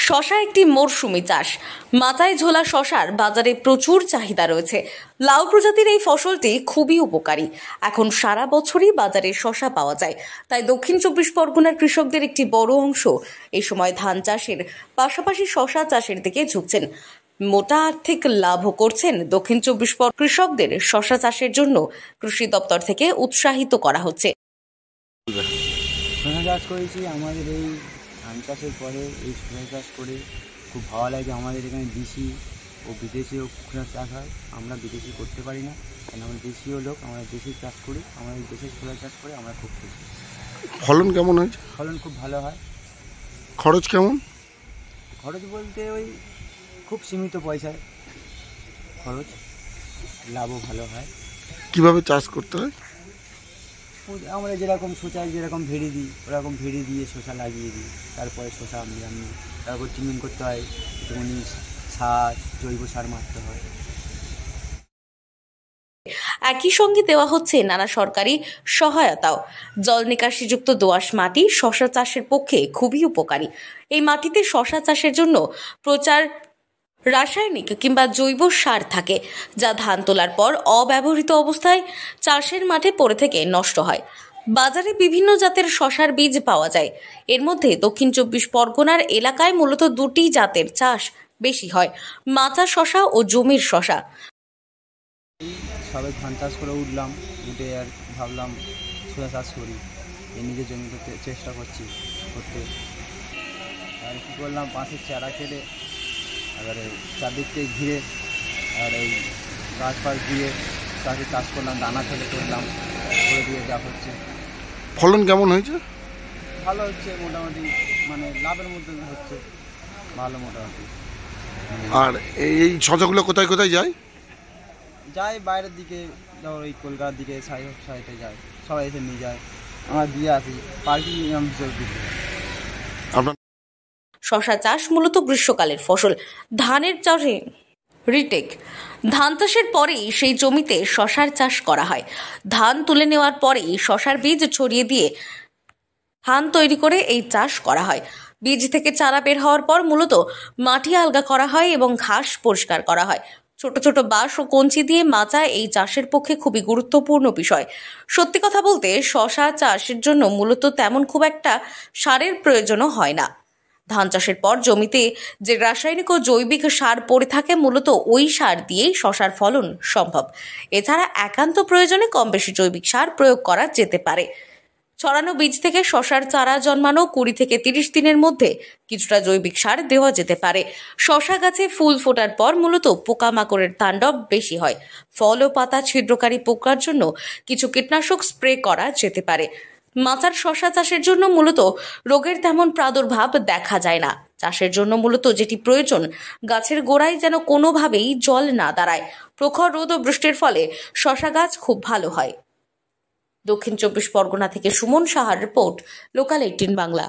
শশা একটি মরশুমি চাষ। মাথায় ঝোলা শশার বাজারে প্রচুর চাহিদা রয়েছে। লাউ প্রজাতির এই ফসলটি খুবই উপকারী। এখন সারা বছরই বাজারে শশা পাওয়া যায়। তাই দক্ষিণ চব্বিশ পরগনার কৃষকদের একটি বড় অংশ এই সময় ধান চাষের পাশাপাশি শশা চাষের দিকে ঝুঁকছেন। মোটা আর্থিক লাভও করছেন দক্ষিণ চব্বিশ পরগনার কৃষকদের। শশা চাষের জন্য কৃষি দপ্তর থেকে উৎসাহিত করা হচ্ছে। শশা চাষ করেছি। আমাদের এই ধান চাষের পরে এই শশা চাষ করে খুব ভালো লাগে। আমাদের এখানে দেশি ও বিদেশিও শশা চাষ হয়। আমরা বিদেশি করতে পারি না, কারণ আমরা দেশীয় লোক। আমরা দেশি চাষ করি, আমাদের দেশের শশা চাষ করে আমরা খুব খুশি। ফলন কেমন হয়েছে? ফলন খুব ভালো হয়। খরচ কেমন? খরচ বলতে ওই খুব সীমিত পয়সায় খরচ, লাভও ভালো হয়। কিভাবে চাষ করতে হয়? আমরা যেরকম শশায় যেরকম ভেড়ি দিই, ওরকম ভেড়ি দিয়ে শশা লাগিয়ে দিই। তারপরে শশা আমি তারপর ট্রিটমেন্ট করতে হয়, একটুখানি সার, জৈব সার মারতে হয়। একই সঙ্গে দেওয়া হচ্ছে নানা সরকারি সহায়তাও। জল নিকাশিযুক্ত দোআঁশ মাটি শশা চাষের পক্ষে খুবই উপকারী। এই মাটিতে শশা চাষের জন্য প্রচার রাসায়নিক কিংবা জৈব সার থাকে, যা ধান তোলার পর অব্যবহৃত অবস্থায় চাষের মাঠে পড়ে থেকে নষ্ট হয়। বাজারে বিভিন্ন জাতের শশার বীজ পাওয়া যায়। এর মধ্যে দক্ষিণ চব্বিশ পরগনার এলাকায় মূলত দুটি জাতের চাষ বেশি হয়, মাচা শশা ও জমির শশা। সবাই ধান চাষ করে উঠলাম, উঠে আর ভাবলাম শশা চাষ করি। এই নিজের জমিতে চেষ্টা করছি করতে। আর কী করলাম, বাঁশের চারা কেটে এবারে চারদিক থেকে ঘিরে আর এই গাছ ফাছ দিয়ে তাকে চাষ করলাম, দানা ফেলে করলাম, করে দিয়ে যা হচ্ছে। ফলন কেমন হয়েছে? ভালো হচ্ছে মোটামুটি, মানে লাভের মধ্যে হচ্ছে ভালো মোটামুটি। আর এই শশাগুলো কোথায় কোথায় যায়? যায় বাইরের দিকে, ধর ওই কলকাতার দিকে সাইডে যায়, সবাই এসে নিয়ে যায়, আমরা দিয়ে আসি পার্কিং হিসেবে দিতে। আপনার শশা চাষ মূলত গ্রীষ্মকালের ফসল। ধানের চাষে রিটেক ধান চাষের পরেই সেই জমিতে শশার চাষ করা হয়। ধান তুলে নেওয়ার পরেই শশার বীজ ছড়িয়ে দিয়ে ধান তৈরি করে এই চাষ করা হয়। বীজ থেকে চারা বের হওয়ার পর মূলত মাটি আলগা করা হয় এবং ঘাস পরিষ্কার করা হয়। ছোট ছোট বাঁশ ও কঞ্চি দিয়ে মাচা এই চাষের পক্ষে খুবই গুরুত্বপূর্ণ বিষয়। সত্যি কথা বলতে শশা চাষের জন্য মূলত তেমন খুব একটা সারের প্রয়োজনও হয় না। ধান চাষের পর জমিতে যে রাসায়নিক ও জৈবিক সার পড়ে থাকে, মূলত ওই সার দিয়েই শশার ফলন সম্ভব। এছাড়া একান্ত প্রয়োজনে কম বেশি জৈবিক সার প্রয়োগ করা যেতে পারে। ছড়ানো বীজ থেকে শশার চারা জন্মানো 20 থেকে 30 দিনের মধ্যে কিছুটা জৈবিক সার দেওয়া যেতে পারে। শশা গাছে ফুল ফোটার পর মূলত পোকামাকড়ের তাণ্ডব বেশি হয়। ফল ও পাতা ছিদ্রকারী পোকার জন্য কিছু কীটনাশক স্প্রে করা যেতে পারে। মাচার শশা চাষের জন্য মূলত রোগের তেমন প্রাদুর্ভাব দেখা যায় না। চাষের জন্য মূলত যেটি প্রয়োজন, গাছের গোড়ায় যেন কোনোভাবেই জল না দাঁড়ায়। প্রখর রোদ ও বৃষ্টির ফলে শশা গাছ খুব ভালো হয়। দক্ষিণ চব্বিশ পরগনা থেকে সুমন সাহার রিপোর্ট, লোকাল 18 বাংলা।